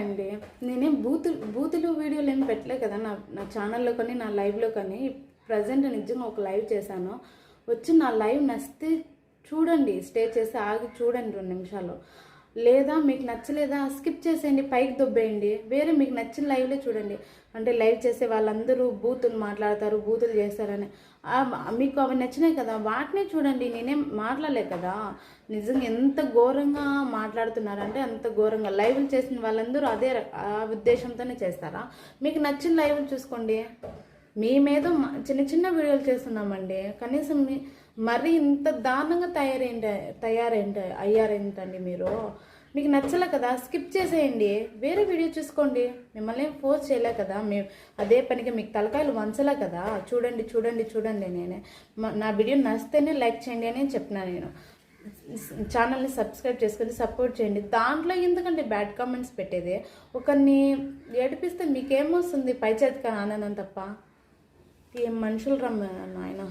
అండి. నేనేం బూతులు వీడియోలు ఏం పెట్టలే కదా నా ఛానల్లో కానీ నా లైవ్లో కానీ. ప్రజెంట్ నిజంగా ఒక లైవ్ చేశాను. వచ్చి నా లైవ్ నచ్చితే చూడండి, స్టే చేసి ఆగి చూడండి 2 నిమిషాలు. లేదా మీకు నచ్చలేదా స్కిప్ చేసేయండి, పైకి దొబ్బేయండి, వేరే మీకు నచ్చిన లైవ్లో చూడండి. అంటే లైవ్ చేసే వాళ్ళందరూ బూతులు మాట్లాడతారు, బూతులు చేస్తారని మీకు అవి నచ్చినాయి కదా, వాటినే చూడండి. నేనేం మాట్లాడలే కదా. నిజంగా ఎంత ఘోరంగా మాట్లాడుతున్నారంటే అంత ఘోరంగా. లైవ్లు చేసిన వాళ్ళందరూ అదే ఆ ఉద్దేశంతోనే చేస్తారా? మీకు నచ్చిన లైవ్లు చూసుకోండి. మేమేదో చిన్న చిన్న వీడియోలు చేస్తున్నామండి, కనీసం మరీ ఇంత దారుణంగా అయ్యారేంటండి మీరు? మీకు నచ్చలే కదా స్కిప్ చేసేయండి, వేరే వీడియో చూసుకోండి. మిమ్మల్ని ఏం ఫోర్స్ చేయలే కదా, మేము అదే పనికి మీకు తలకాయలు వంచలే కదా. చూడండి చూడండి చూడండి, నేనే నా వీడియో నచ్చితేనే లైక్ చేయండి అని చెప్పినా. నేను ఛానల్ని సబ్స్క్రైబ్ చేసుకొని సపోర్ట్ చేయండి. దాంట్లో ఎందుకంటే బ్యాడ్ కామెంట్స్ పెట్టేది? ఒకరిని ఏడిపిస్తే మీకేమొస్తుంది? పై చేతికి ఆనందం తప్ప. ఏం మనుషులు రమ్మ నాయన.